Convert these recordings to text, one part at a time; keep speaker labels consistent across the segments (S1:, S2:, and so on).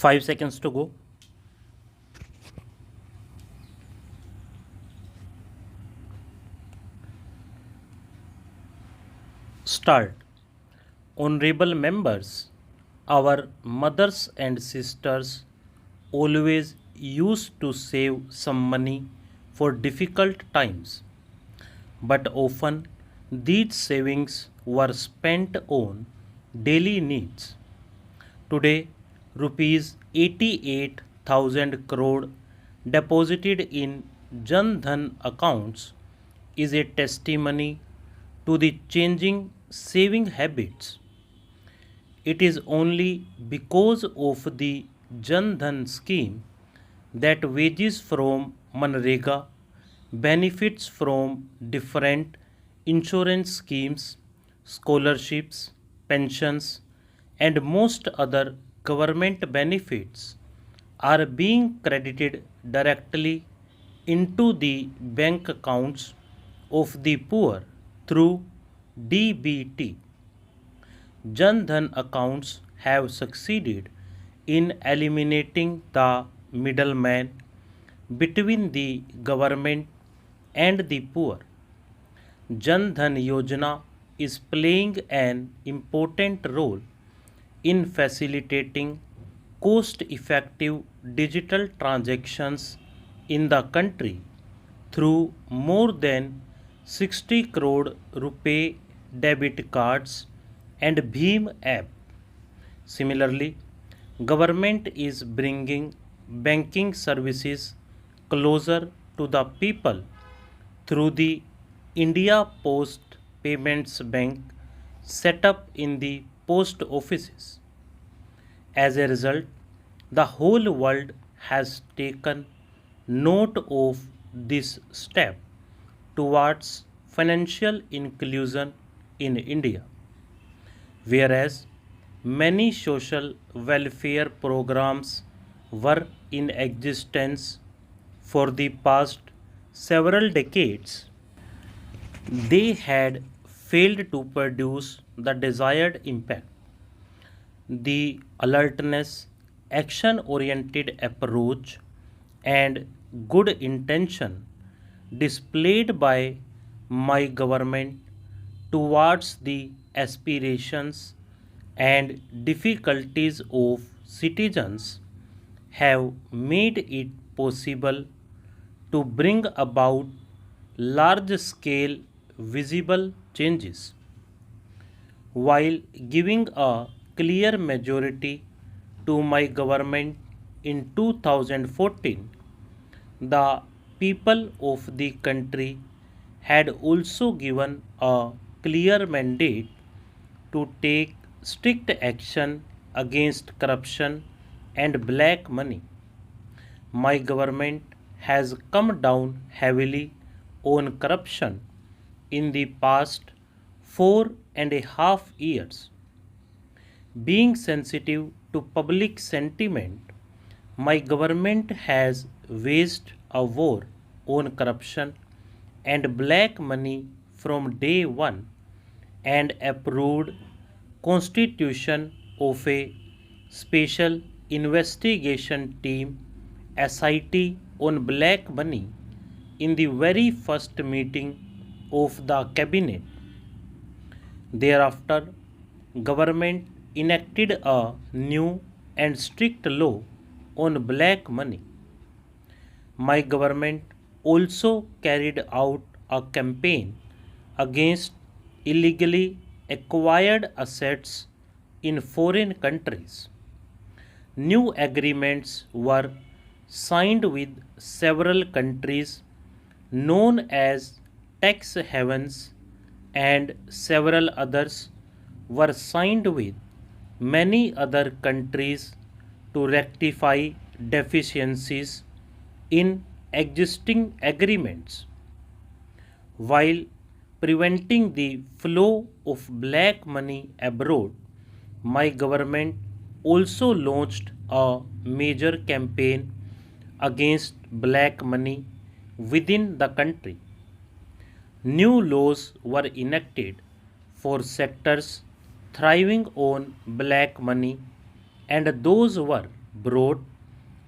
S1: 5 seconds to go. Start. Honorable members, our mothers and sisters always used to save some money for difficult times, but often these savings were spent on daily needs. Today, rupees 88,000 crore deposited in Jan Dhan accounts is a testimony to the changing saving habits. It is only because of the Jan Dhan scheme that wages from Manrega, benefits from different insurance schemes, scholarships, pensions, and most other government benefits are being credited directly into the bank accounts of the poor through DBT. Jan Dhan accounts have succeeded in eliminating the middleman between the government and the poor. Jan Dhan Yojana is playing an important role in facilitating cost effective digital transactions in the country through more than 60 crore rupee debit cards and Bhim app. Similarly, government is bringing banking services closer to the people through the India Post Payments Bank set up in the post offices. As a result, the whole world has taken note of this step towards financial inclusion in India. Whereas many social welfare programs were in existence for the past several decades, they had failed to produce the desired impact. The alertness, action oriented approach, and good intention displayed by my government towards the aspirations and difficulties of citizens have made it possible to bring about large scale visible changes. While giving a clear majority to my government in 2014, the people of the country had also given a clear mandate to take strict action against corruption and black money. My government has come down heavily on corruption in the past 4.5 years. Being sensitive to public sentiment, my government has waged a war on corruption and black money from day one and approved constitution of a special investigation team SIT on black money in the very first meeting of the cabinet. Thereafter, government enacted a new and strict law on black money. My government also carried out a campaign against illegally acquired assets in foreign countries. New agreements were signed with several countries known as tax havens, and several others were signed with many other countries to rectify deficiencies in existing agreements. While preventing the flow of black money abroad, my government also launched a major campaign against black money within the country. New laws were enacted for sectors thriving on black money, and those were brought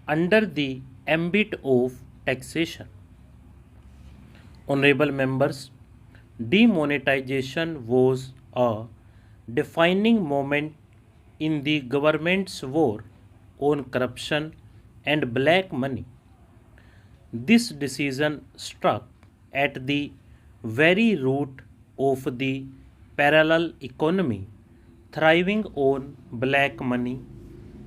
S1: under the ambit of taxation. Honorable members, demonetization was a defining moment in the government's war on corruption and black money. This decision struck at the very root of the parallel economy thriving on black money,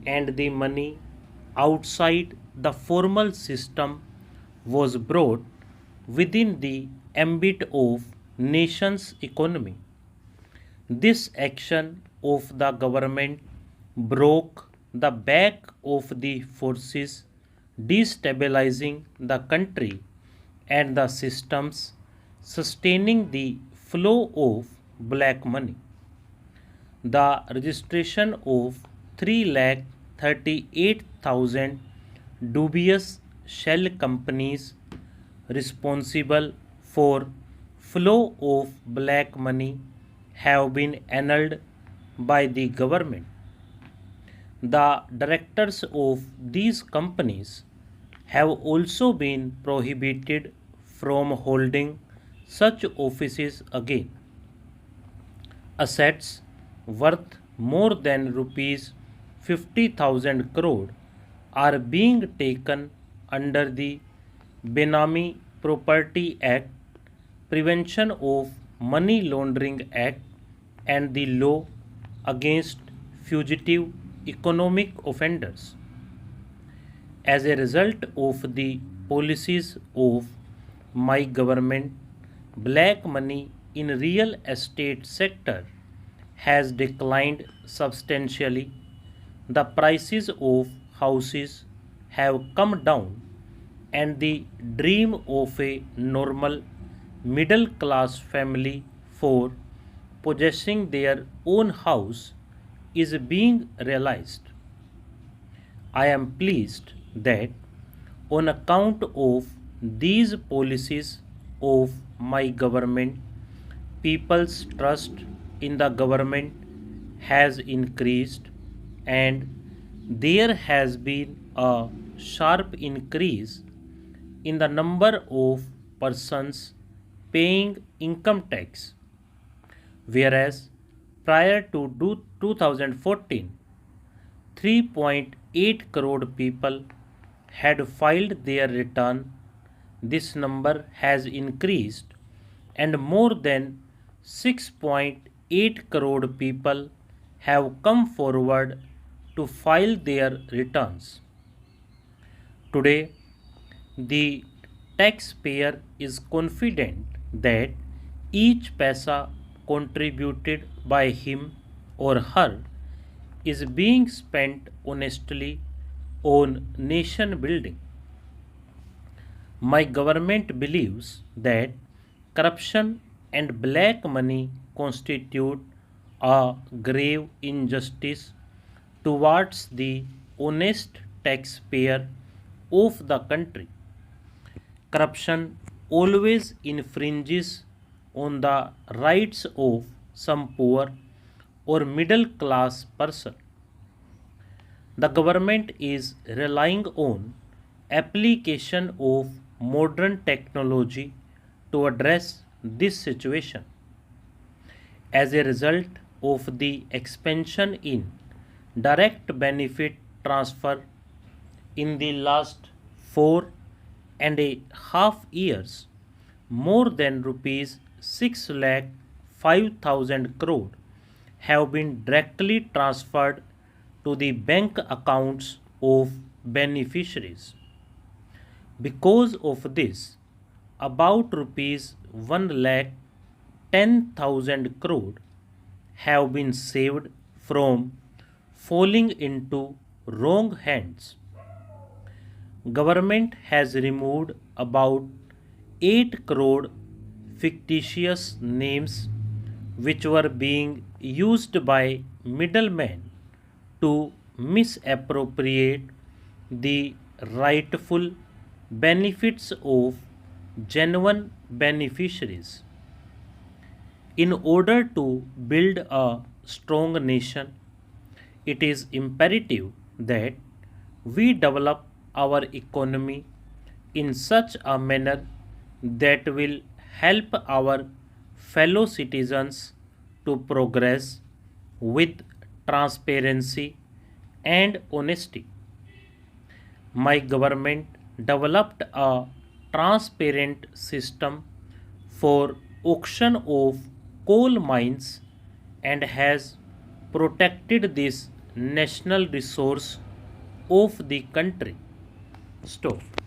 S1: and the money outside the formal system was brought within the ambit of nation's economy. This action of the government broke the back of the forces destabilizing the country and the systems sustaining the flow of black money. The registration of 3,38,000 dubious shell companies responsible for flow of black money have been annulled by the government. The directors of these companies have also been prohibited from holding such offices again. Assets worth more than rupees 50,000 crore are being taken under the Benami Property Act, Prevention of Money Laundering Act, and the Law Against Fugitive Economic Offenders. As a result of the policies of my government, black money in real estate sector has declined substantially. The prices of houses have come down, and the dream of a normal middle class family for possessing their own house is being realized. I am pleased that on account of these policies of my government, people's trust in the government has increased, and there has been a sharp increase in the number of persons paying income tax, whereas prior to 2014, 3.8 crore people had filed their return. This number has increased, and more than 6.8 crore people have come forward to file their returns. Today, the taxpayer is confident that each paisa contributed by him or her is being spent honestly on nation building. My government believes that corruption and black money constitute a grave injustice towards the honest taxpayer of the country. Corruption always infringes on the rights of some poor or middle class person. The government is relying on application of modern technology to address this situation. As a result of the expansion in direct benefit transfer in the last 4.5 years, more than rupees 6 lakh 5,000 crore have been directly transferred to the bank accounts of beneficiaries. Because of this, about rupees 1 lakh 10,000 crore have been saved from falling into wrong hands. Government has removed about 8 crore fictitious names which were being used by middlemen to misappropriate the rightful benefits of genuine beneficiaries. In order to build a strong nation, it is imperative that we develop our economy in such a manner that will help our fellow citizens to progress with transparency and honesty. My government developed a transparent system for auction of coal mines and has protected this national resource of the country. Stop.